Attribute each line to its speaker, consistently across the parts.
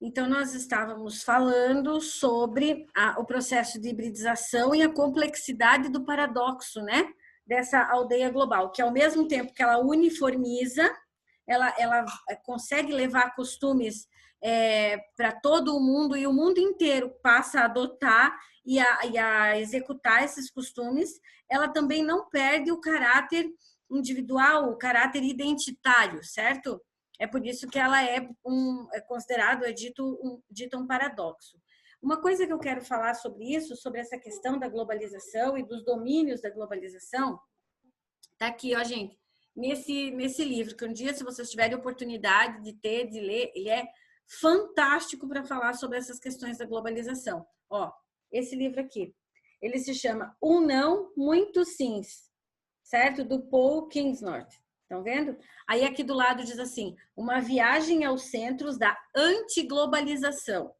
Speaker 1: Então, nós estávamos falando sobre o processo de hibridização e a complexidade do paradoxo, né? Dessa aldeia global, que ao mesmo tempo que ela uniformiza, ela consegue levar costumes para todo o mundo e o mundo inteiro passa a adotar e a executar esses costumes, ela também não perde o caráter individual, o caráter identitário, certo? É por isso que ela é considerado, dito um paradoxo. Uma coisa que eu quero falar sobre isso, sobre essa questão da globalização e dos domínios da globalização, tá aqui, ó, gente, nesse livro, que um dia, se vocês tiverem oportunidade de ler, ele é fantástico para falar sobre essas questões da globalização. Ó, esse livro aqui, ele se chama Um Não, Muitos Sims, certo? Do Paul Kingsnorth. Estão vendo? Aí aqui do lado diz assim, uma viagem aos centros da antiglobalização. O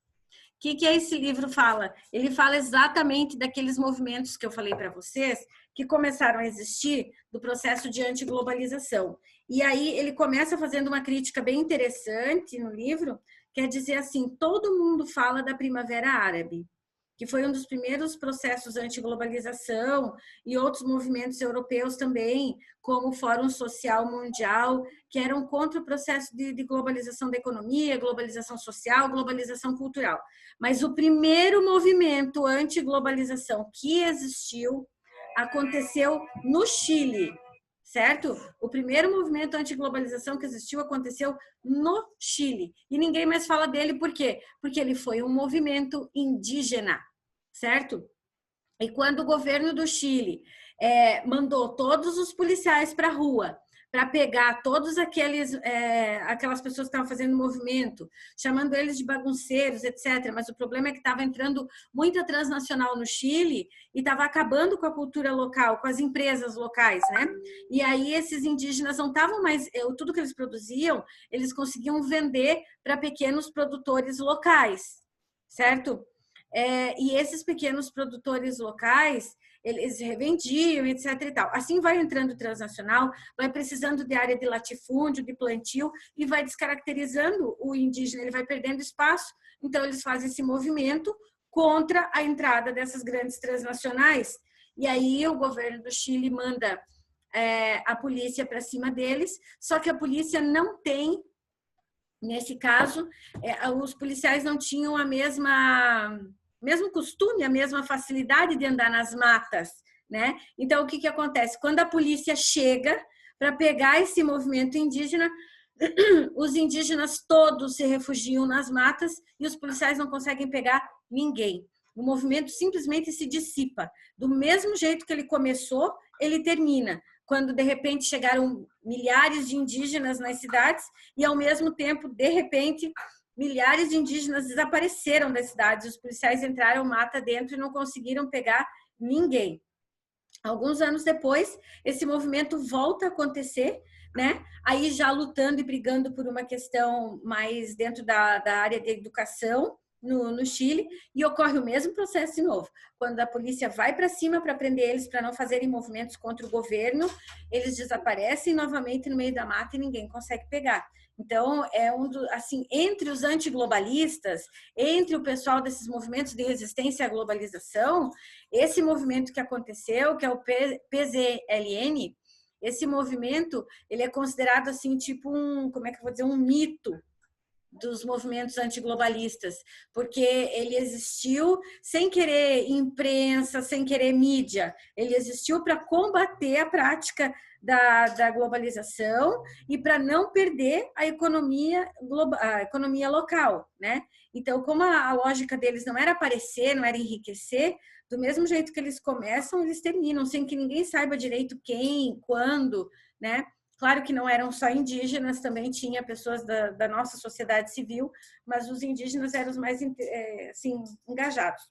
Speaker 1: que esse livro fala? Ele fala exatamente daqueles movimentos que eu falei para vocês, que começaram a existir do processo de antiglobalização. E aí ele começa fazendo uma crítica bem interessante no livro, quer dizer assim, todo mundo fala da Primavera Árabe, que foi um dos primeiros processos anti-globalização e outros movimentos europeus também, como o Fórum Social Mundial, que eram contra o processo de globalização da economia, globalização social, globalização cultural. Mas o primeiro movimento anti-globalização que existiu aconteceu no Chile, certo? O primeiro movimento anti-globalização que existiu aconteceu no Chile. E ninguém mais fala dele, por quê? Porque ele foi um movimento indígena, certo? E quando o governo do Chile mandou todos os policiais para a rua para pegar todos aquelas pessoas que estavam fazendo movimento, chamando eles de bagunceiros, etc. Mas o problema é que estava entrando muita transnacional no Chile e estava acabando com a cultura local, com as empresas locais, né? E aí esses indígenas não estavam mais... Tudo que eles produziam, eles conseguiam vender para pequenos produtores locais, certo? E esses pequenos produtores locais, eles revendiam, etc. e tal. Assim vai entrando transnacional, vai precisando de área de latifúndio, de plantio, e vai descaracterizando o indígena, ele vai perdendo espaço. Então, eles fazem esse movimento contra a entrada dessas grandes transnacionais. E aí o governo do Chile manda a polícia para cima deles, só que a polícia não tem, nesse caso, os policiais não tinham mesmo costume, a mesma facilidade de andar nas matas, né? Então, o que acontece? Quando a polícia chega para pegar esse movimento indígena, os indígenas todos se refugiam nas matas e os policiais não conseguem pegar ninguém. O movimento simplesmente se dissipa. Do mesmo jeito que ele começou, ele termina. Quando, de repente, chegaram milhares de indígenas nas cidades e, ao mesmo tempo, de repente, milhares de indígenas desapareceram das cidades. Os policiais entraram mata dentro e não conseguiram pegar ninguém. Alguns anos depois, esse movimento volta a acontecer, né? Aí já lutando e brigando por uma questão mais dentro da área de educação no Chile, e ocorre o mesmo processo de novo. Quando a polícia vai para cima para prender eles, para não fazerem movimentos contra o governo, eles desaparecem novamente no meio da mata e ninguém consegue pegar. Então, assim, entre os antiglobalistas, entre o pessoal desses movimentos de resistência à globalização, esse movimento que aconteceu, que é o PZLN, esse movimento, ele é considerado assim, tipo como é que eu vou dizer, um mito dos movimentos antiglobalistas, porque ele existiu sem querer imprensa, sem querer mídia, ele existiu para combater a prática da globalização e para não perder a economia local, né? Então, como a lógica deles não era aparecer, não era enriquecer, do mesmo jeito que eles começam, eles terminam, sem que ninguém saiba direito quem, quando, né? Claro que não eram só indígenas, também tinha pessoas da nossa sociedade civil, mas os indígenas eram os mais assim, engajados.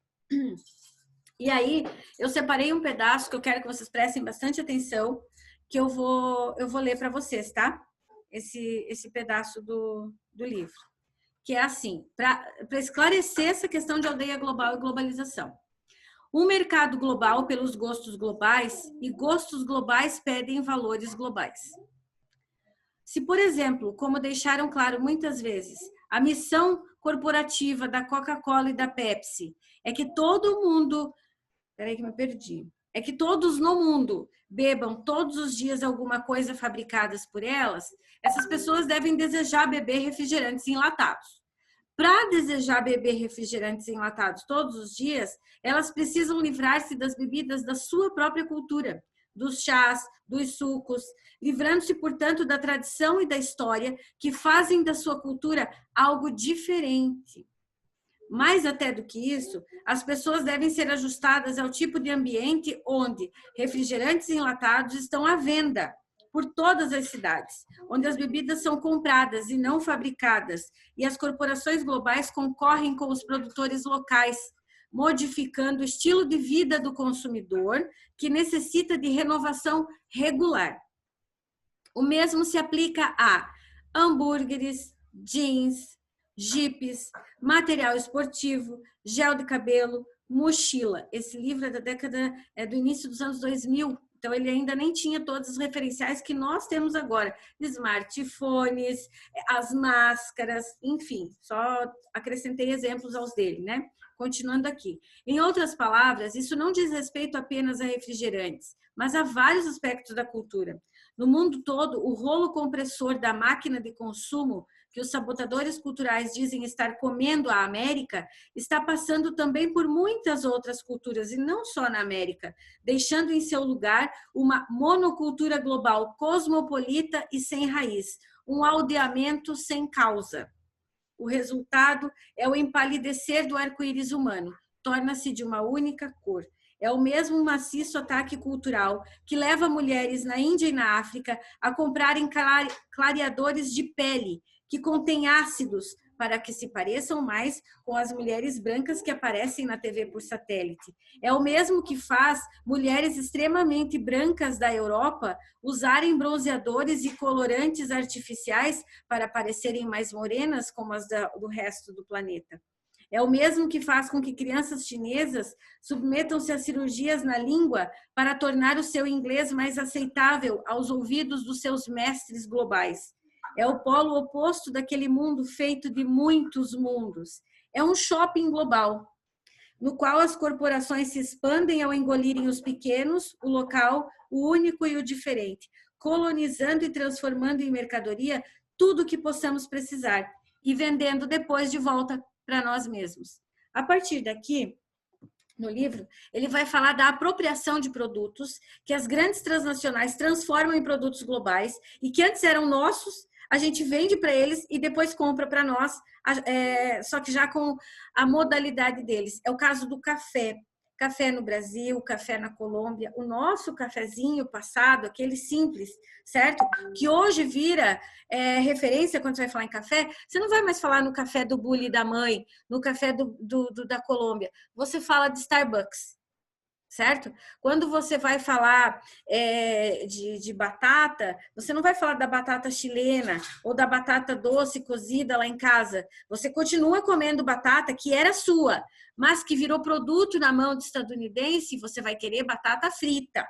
Speaker 1: E aí, eu separei um pedaço que eu quero que vocês prestem bastante atenção, que eu vou ler para vocês, tá? Esse pedaço do livro. Que é assim, para esclarecer essa questão de aldeia global e globalização. Um mercado global pelos gostos globais e gostos globais pedem valores globais. Se, por exemplo, como deixaram claro muitas vezes, a missão corporativa da Coca-Cola e da Pepsi é que todo mundo... Peraí que me perdi. É que todos no mundo bebam todos os dias alguma coisa fabricadas por elas, essas pessoas devem desejar beber refrigerantes enlatados. Para desejar beber refrigerantes enlatados todos os dias, elas precisam livrar-se das bebidas da sua própria cultura, dos chás, dos sucos, livrando-se, portanto, da tradição e da história que fazem da sua cultura algo diferente. Mais até do que isso, as pessoas devem ser ajustadas ao tipo de ambiente onde refrigerantes enlatados estão à venda por todas as cidades, onde as bebidas são compradas e não fabricadas, e as corporações globais concorrem com os produtores locais, modificando o estilo de vida do consumidor, que necessita de renovação regular. O mesmo se aplica a hambúrgueres, jeans, jipes, material esportivo, gel de cabelo, mochila. Esse livro é do início dos anos 2000, então ele ainda nem tinha todos os referenciais que nós temos agora. Smartphones, as máscaras, enfim, só acrescentei exemplos aos dele, né? Continuando aqui. Em outras palavras, isso não diz respeito apenas a refrigerantes, mas a vários aspectos da cultura. No mundo todo, o rolo compressor da máquina de consumo que os sabotadores culturais dizem estar comendo a América, está passando também por muitas outras culturas, e não só na América, deixando em seu lugar uma monocultura global cosmopolita e sem raiz, um aldeamento sem causa. O resultado é o empalidecer do arco-íris humano, torna-se de uma única cor. É o mesmo maciço ataque cultural que leva mulheres na Índia e na África a comprarem clareadores de pele, que contém ácidos para que se pareçam mais com as mulheres brancas que aparecem na TV por satélite. É o mesmo que faz mulheres extremamente brancas da Europa usarem bronzeadores e colorantes artificiais para parecerem mais morenas como as do resto do planeta. É o mesmo que faz com que crianças chinesas submetam-se a cirurgias na língua para tornar o seu inglês mais aceitável aos ouvidos dos seus mestres globais. É o polo oposto daquele mundo feito de muitos mundos. É um shopping global, no qual as corporações se expandem ao engolirem os pequenos, o local, o único e o diferente, colonizando e transformando em mercadoria tudo o que possamos precisar e vendendo depois de volta para nós mesmos. A partir daqui, no livro, ele vai falar da apropriação de produtos que as grandes transnacionais transformam em produtos globais e que antes eram nossos, a gente vende para eles e depois compra para nós, só que já com a modalidade deles. É o caso do café. Café no Brasil, café na Colômbia, o nosso cafezinho passado, aquele simples, certo? Que hoje vira referência quando você vai falar em café, você não vai mais falar no café do Bully da mãe, no café da Colômbia, você fala de Starbucks. Certo? Quando você vai falar de batata, você não vai falar da batata chilena ou da batata doce cozida lá em casa. Você continua comendo batata que era sua, mas que virou produto na mão do estadunidense e você vai querer batata frita.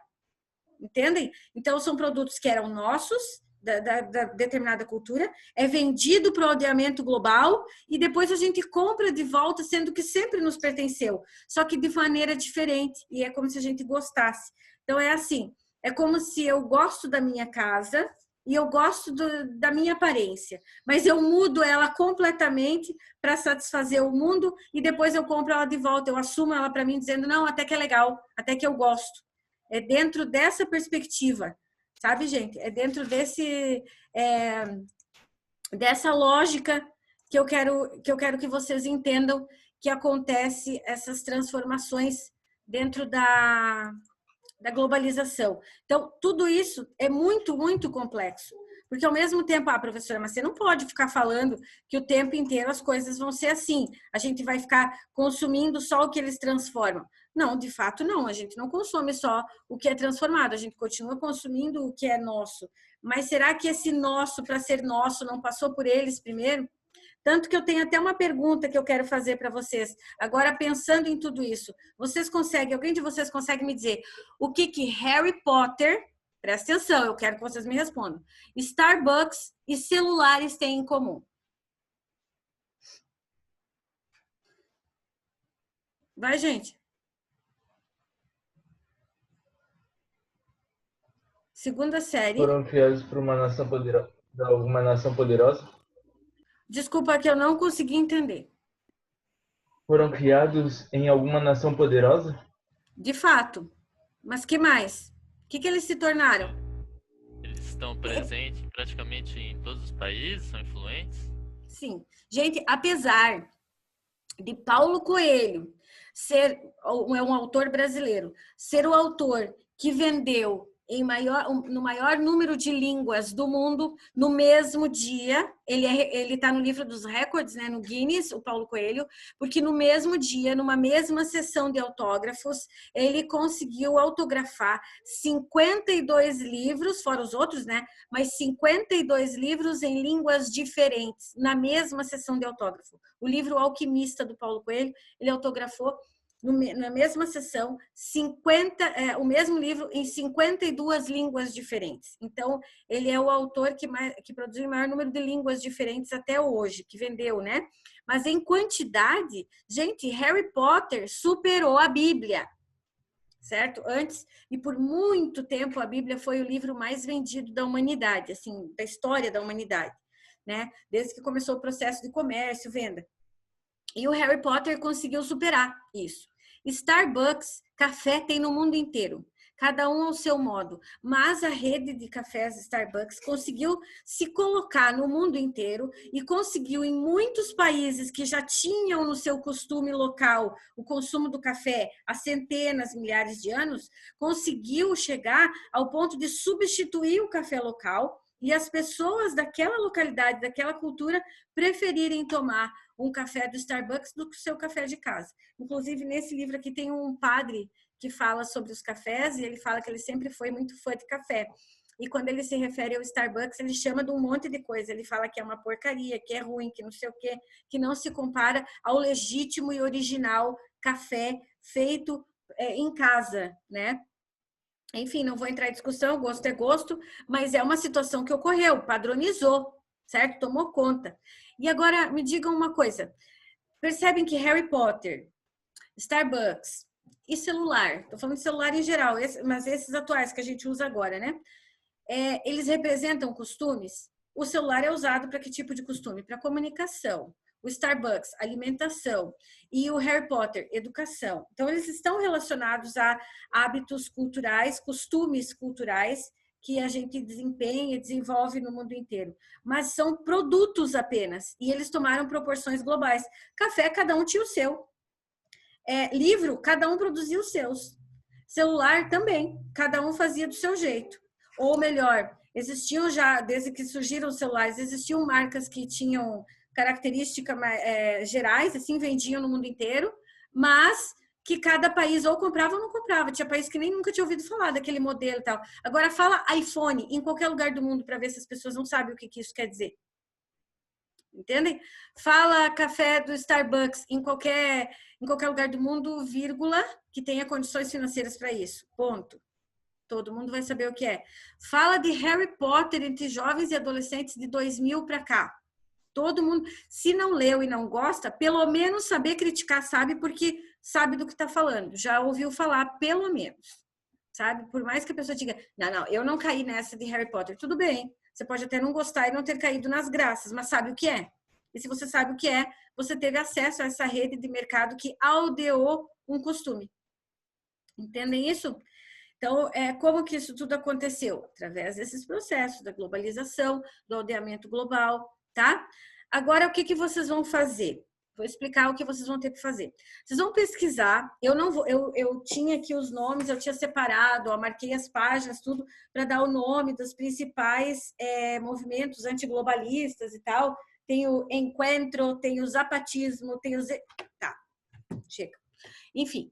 Speaker 1: Entendem? Então, são produtos que eram nossos, da determinada cultura, é vendido para o aldeamento global e depois a gente compra de volta, sendo que sempre nos pertenceu, só que de maneira diferente, e é como se a gente gostasse. Então é assim, é como se eu gosto da minha casa e eu gosto da minha aparência, mas eu mudo ela completamente para satisfazer o mundo e depois eu compro ela de volta, eu assumo ela para mim dizendo, não, até que é legal, até que eu gosto. É dentro dessa perspectiva. Sabe, gente? É dentro dessa lógica que eu quero que vocês entendam que acontece essas transformações dentro da globalização. Então, tudo isso é muito, muito complexo. Porque ao mesmo tempo, professora, mas você não pode ficar falando que o tempo inteiro as coisas vão ser assim. A gente vai ficar consumindo só o que eles transformam. Não, de fato não. A gente não consome só o que é transformado. A gente continua consumindo o que é nosso. Mas será que esse nosso, para ser nosso, não passou por eles primeiro? Tanto que eu tenho até uma pergunta que eu quero fazer para vocês. Agora, pensando em tudo isso, alguém de vocês consegue me dizer o que Harry Potter Presta atenção, eu quero que vocês me respondam. Starbucks e celulares têm em comum? Vai, gente. Segunda série.
Speaker 2: Foram criados por uma nação poderosa, alguma nação poderosa?
Speaker 1: Desculpa que eu não consegui entender.
Speaker 2: Foram criados em alguma nação poderosa?
Speaker 1: De fato. Mas que mais? O que eles se tornaram?
Speaker 3: Eles estão presentes praticamente em todos os países, são influentes?
Speaker 1: Sim. Gente, apesar de Paulo Coelho ser um autor brasileiro, ser o autor que vendeu no maior número de línguas do mundo, no mesmo dia, ele está no livro dos recordes, né, no Guinness, o Paulo Coelho, porque no mesmo dia, numa mesma sessão de autógrafos, ele conseguiu autografar 52 livros, fora os outros, né, mas 52 livros em línguas diferentes, na mesma sessão de autógrafo. O livro Alquimista, do Paulo Coelho, ele autografou na mesma sessão, o mesmo livro em 52 línguas diferentes. Então, ele é o autor que produziu o maior número de línguas diferentes até hoje, que vendeu, né? Mas em quantidade, gente, Harry Potter superou a Bíblia, certo? Antes, e por muito tempo, a Bíblia foi o livro mais vendido da humanidade, assim, da história da humanidade, né? Desde que começou o processo de comércio, venda. E o Harry Potter conseguiu superar isso. Starbucks, café tem no mundo inteiro, cada um ao seu modo, mas a rede de cafés Starbucks conseguiu se colocar no mundo inteiro e conseguiu em muitos países que já tinham no seu costume local o consumo do café há centenas, milhares de anos, conseguiu chegar ao ponto de substituir o café local e as pessoas daquela localidade, daquela cultura, preferirem tomar um café do Starbucks do que o seu café de casa. Inclusive, nesse livro aqui tem um padre que fala sobre os cafés e ele fala que ele sempre foi muito fã de café. E quando ele se refere ao Starbucks, ele chama de um monte de coisa. Ele fala que é uma porcaria, que é ruim, que não sei o quê, que não se compara ao legítimo e original café feito em casa, né? Enfim, não vou entrar em discussão, gosto é gosto, mas é uma situação que ocorreu, padronizou, certo? Tomou conta. E agora me digam uma coisa, percebem que Harry Potter, Starbucks e celular, estou falando de celular em geral, mas esses atuais que a gente usa agora, né? Eles representam costumes? O celular é usado para que tipo de costume? Para comunicação. O Starbucks, alimentação, e o Harry Potter, educação. Então, eles estão relacionados a hábitos culturais, costumes culturais que a gente desempenha e desenvolve no mundo inteiro. Mas são produtos apenas, e eles tomaram proporções globais. Café, cada um tinha o seu. Livro, cada um produzia os seus. Celular também, cada um fazia do seu jeito. Ou melhor, existiam já, desde que surgiram os celulares, existiam marcas que tinham características gerais, assim, vendiam no mundo inteiro, mas que cada país ou comprava ou não comprava. Tinha país que nem nunca tinha ouvido falar daquele modelo e tal. Agora fala iPhone em qualquer lugar do mundo para ver se as pessoas não sabem o que isso quer dizer. Entendem? Fala café do Starbucks em qualquer lugar do mundo, vírgula, que tenha condições financeiras para isso. Ponto. Todo mundo vai saber o que é. Fala de Harry Potter entre jovens e adolescentes de 2000 para cá. Todo mundo, se não leu e não gosta, pelo menos saber criticar, sabe, porque sabe do que está falando. Já ouviu falar, pelo menos. Sabe? Por mais que a pessoa diga, não, eu não caí nessa de Harry Potter. Tudo bem. Você pode até não gostar e não ter caído nas graças, mas sabe o que é. E se você sabe o que é, você teve acesso a essa rede de mercado que aldeou um costume. Entendem isso? Então, como que isso tudo aconteceu? Através desses processos da globalização, do aldeamento global, tá? Agora, o que vocês vão fazer? Vou explicar o que vocês vão ter que fazer. Vocês vão pesquisar, eu tinha aqui os nomes, eu tinha separado, marquei as páginas, tudo, para dar o nome dos principais movimentos antiglobalistas e tal. Tem o Encuentro, tem o Zapatismo, tem o... Tá, chega. Enfim,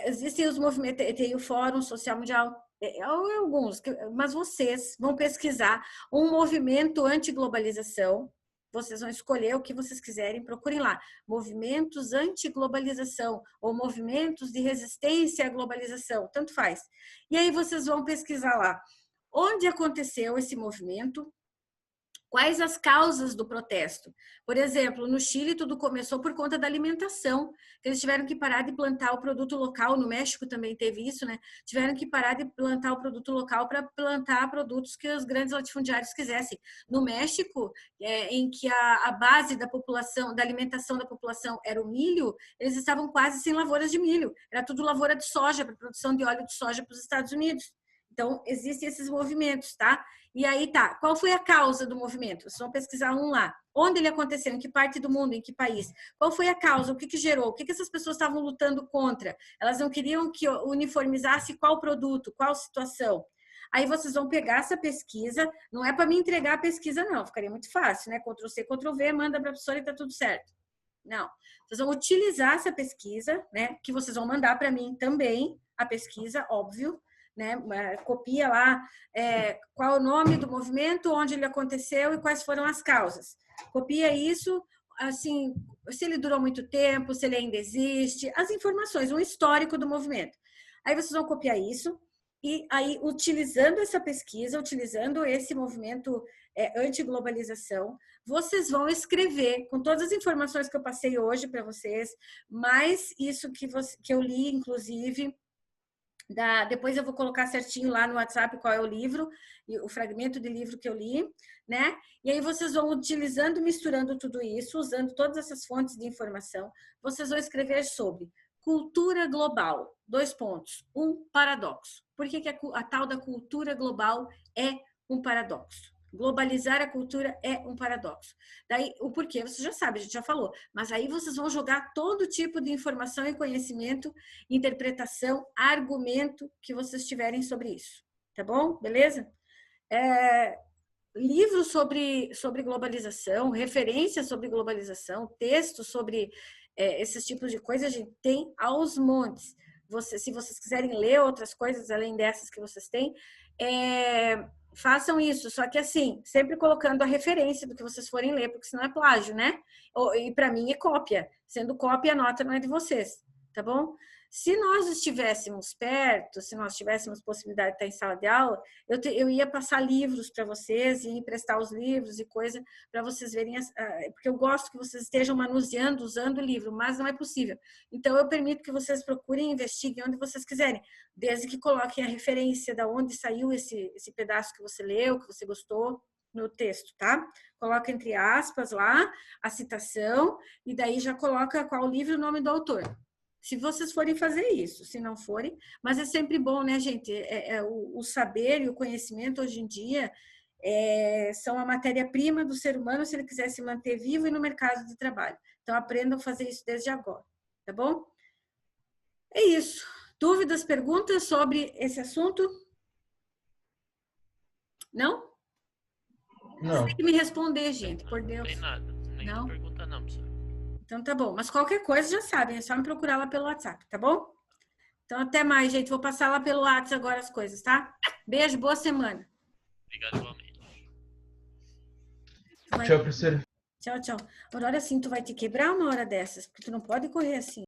Speaker 1: existem os movimentos, tem o Fórum Social Mundial, alguns, mas vocês vão pesquisar um movimento anti-globalização, vocês vão escolher o que vocês quiserem, procurem lá, movimentos anti-globalização ou movimentos de resistência à globalização, tanto faz. E aí vocês vão pesquisar lá onde aconteceu esse movimento, quais as causas do protesto. Por exemplo, no Chile tudo começou por conta da alimentação, que eles tiveram que parar de plantar o produto local. No México também teve isso, né? Tiveram que parar de plantar o produto local para plantar produtos que os grandes latifundiários quisessem. No México, em que a base da população, da alimentação da população era o milho, eles estavam quase sem lavouras de milho. Era tudo lavoura de soja, para produção de óleo de soja para os Estados Unidos. Então, existem esses movimentos, tá? E aí tá, qual foi a causa do movimento? Vocês vão pesquisar um lá. Onde ele aconteceu? Em que parte do mundo? Em que país? Qual foi a causa? O que gerou? O que essas pessoas estavam lutando contra? Elas não queriam que uniformizasse qual produto, qual situação. Aí vocês vão pegar essa pesquisa, não é para me entregar a pesquisa não, ficaria muito fácil, né? Ctrl+C, Ctrl+V, manda para a professora e tá tudo certo. Não, vocês vão utilizar essa pesquisa, né? Que vocês vão mandar para mim também, a pesquisa, óbvio, né? Copia lá qual é o nome do movimento, onde ele aconteceu e quais foram as causas. Copia isso, assim, se ele durou muito tempo, se ele ainda existe, as informações, um histórico do movimento. Aí vocês vão copiar isso e aí, utilizando essa pesquisa, utilizando esse movimento anti-globalização, vocês vão escrever com todas as informações que eu passei hoje para vocês, mais isso que eu li, inclusive. Depois eu vou colocar certinho lá no WhatsApp qual é o livro, o fragmento de livro que eu li, né? E aí vocês vão utilizando, misturando tudo isso, usando todas essas fontes de informação, vocês vão escrever sobre cultura global, 2 pontos, um paradoxo. Por que a tal da cultura global é um paradoxo? Globalizar a cultura é um paradoxo. Daí, o porquê, você já sabe, a gente já falou. Mas aí vocês vão jogar todo tipo de informação e conhecimento, interpretação, argumento que vocês tiverem sobre isso. Tá bom? Beleza? Livros sobre globalização, referências sobre globalização, textos sobre esses tipos de coisas, a gente tem aos montes. Se vocês quiserem ler outras coisas, além dessas que vocês têm, façam isso, só que assim, sempre colocando a referência do que vocês forem ler, porque senão é plágio, né? E para mim é cópia. Sendo cópia, a nota não é de vocês, tá bom? Se nós estivéssemos perto, se nós tivéssemos possibilidade de estar em sala de aula, eu ia passar livros para vocês, ia emprestar os livros e coisa para vocês verem, porque eu gosto que vocês estejam manuseando, usando o livro, mas não é possível. Então, eu permito que vocês procurem, investiguem onde vocês quiserem, desde que coloquem a referência de onde saiu esse pedaço que você leu, que você gostou, no texto, tá? Coloca entre aspas lá a citação e daí já coloca qual livro e o nome do autor. Se vocês forem fazer isso, se não forem, mas é sempre bom, né, gente? O saber e o conhecimento hoje em dia são a matéria-prima do ser humano se ele quiser se manter vivo e no mercado de trabalho. Então, aprendam a fazer isso desde agora, tá bom? É isso. Dúvidas, perguntas sobre esse assunto? Não?
Speaker 2: Não.
Speaker 1: Tem que me responder, gente, por Deus.
Speaker 3: Não tem nada. Nenhuma pergunta não, professor.
Speaker 1: Então tá bom, mas qualquer coisa já sabem, é só me procurar lá pelo WhatsApp, tá bom? Então até mais, gente, vou passar lá pelo WhatsApp agora as coisas, tá? Beijo, boa semana.
Speaker 3: Obrigado igualmente.
Speaker 2: Tchau, professor.
Speaker 1: Tchau, tchau. Aurora, assim, tu vai te quebrar uma hora dessas, porque tu não pode correr assim.